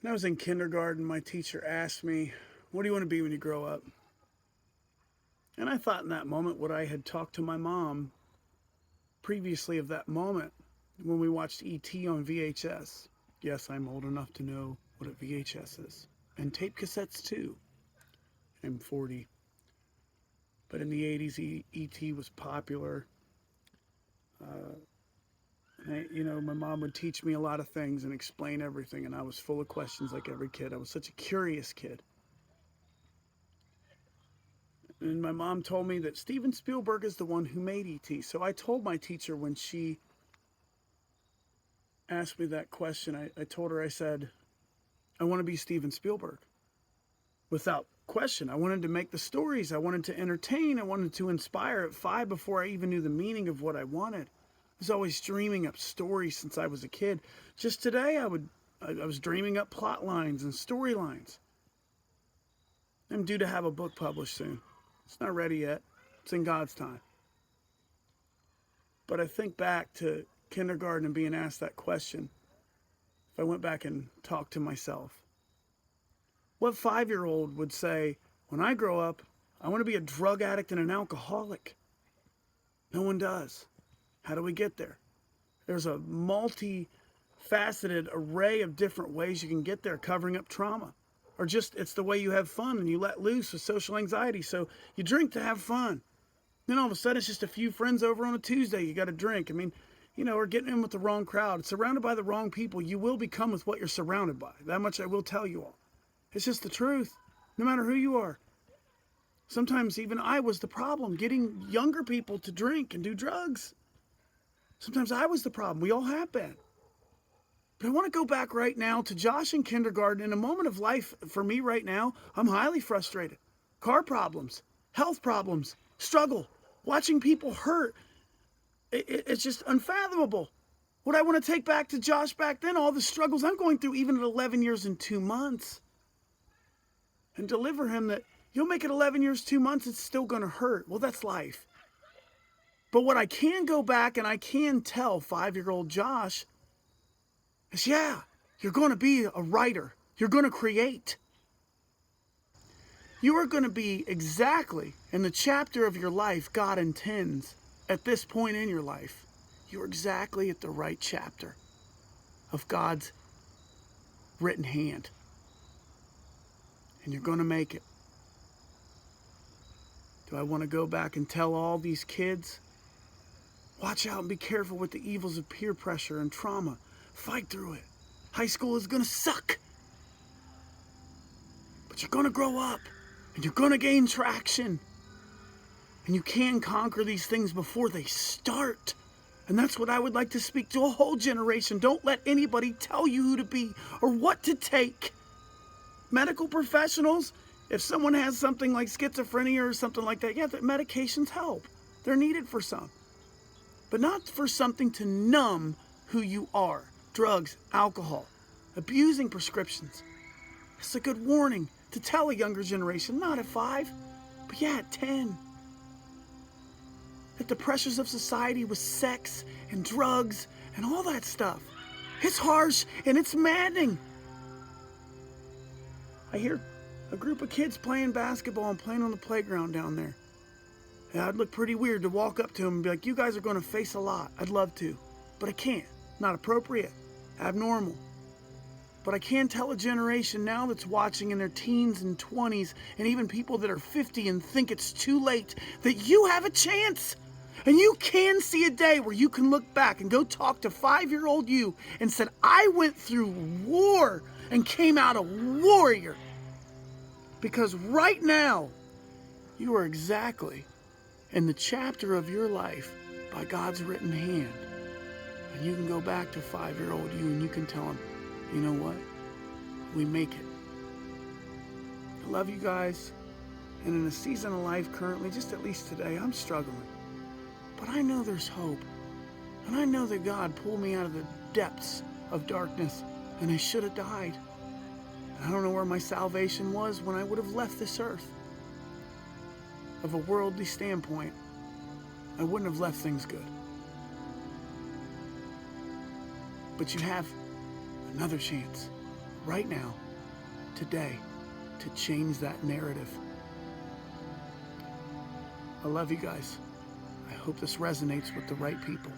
When I was in kindergarten, my teacher asked me, "What do you want to be when you grow up?" And I thought in that moment what I had talked to my mom previously of that moment when we watched E.T. on VHS. Yes, I'm old enough to know what a VHS is. And tape cassettes too. I'm 40. But in the 80s, E.T. was popular. My mom would teach me a lot of things and explain everything, and I was full of questions like every kid. I was such a curious kid. And my mom told me that Steven Spielberg is the one who made E.T. So I told my teacher when she asked me that question, I told her, I said, I want to be Steven Spielberg. Without question. I wanted to make the stories. I wanted to entertain. I wanted to inspire at 5 before I even knew the meaning of what I wanted. I was always dreaming up stories since I was a kid. Just today, I was dreaming up plot lines and storylines. I'm due to have a book published soon. It's not ready yet. It's in God's time. But I think back to kindergarten and being asked that question. If I went back and talked to myself, what 5-year-old would say, when I grow up, I want to be a drug addict and an alcoholic? No one does. How do we get there? There's a multi-faceted array of different ways you can get there, covering up trauma. Or just it's the way you have fun and you let loose with social anxiety. So you drink to have fun. Then all of a sudden it's just a few friends over on a Tuesday. You got to drink. Or getting in with the wrong crowd. Surrounded by the wrong people, you will become with what you're surrounded by. That much I will tell you all. It's just the truth, no matter who you are. Sometimes even I was the problem, getting younger people to drink and do drugs. Sometimes I was the problem. We all have been. But I want to go back right now to Josh in kindergarten. In a moment of life for me right now, I'm highly frustrated. Car problems, health problems, struggle, watching people hurt. It's just unfathomable. What I want to take back to Josh back then, all the struggles I'm going through even at 11 years and 2 months. And deliver him that you'll make it 11 years, 2 months, it's still going to hurt. Well, that's life. But what I can go back and I can tell 5-year-old Josh is, yeah, you're going to be a writer. You're going to create. You are going to be exactly in the chapter of your life God intends at this point in your life. You're exactly at the right chapter of God's written hand. And you're going to make it. Do I want to go back and tell all these kids, watch out and be careful with the evils of peer pressure and trauma. Fight through it. High school is going to suck. But you're going to grow up and you're going to gain traction. And you can conquer these things before they start. And that's what I would like to speak to a whole generation. Don't let anybody tell you who to be or what to take. Medical professionals, if someone has something like schizophrenia or something like that, yeah, the medications help. They're needed for some. But not for something to numb who you are. Drugs, alcohol, abusing prescriptions. It's a good warning to tell a younger generation, not at 5, but yeah, at 10. That the pressures of society with sex and drugs and all that stuff, it's harsh and it's maddening. I hear a group of kids playing basketball and playing on the playground down there. Yeah, I'd look pretty weird to walk up to them and be like, you guys are going to face a lot. I'd love to, but I can't. Not appropriate. Abnormal. But I can tell a generation now that's watching in their teens and 20s and even people that are 50 and think it's too late that you have a chance. And you can see a day where you can look back and go talk to 5-year-old you and said, I went through war and came out a warrior. Because right now, you are exactly in the chapter of your life by God's written hand. And you can go back to 5-year-old you and you can tell him, you know what? We make it. I love you guys. And in a season of life currently, just at least today, I'm struggling. But I know there's hope. And I know that God pulled me out of the depths of darkness and I should have died. I don't know where my salvation was when I would have left this earth. Of a worldly standpoint, I wouldn't have left things good. But you have another chance right now, today, to change that narrative. I love you guys. I hope this resonates with the right people.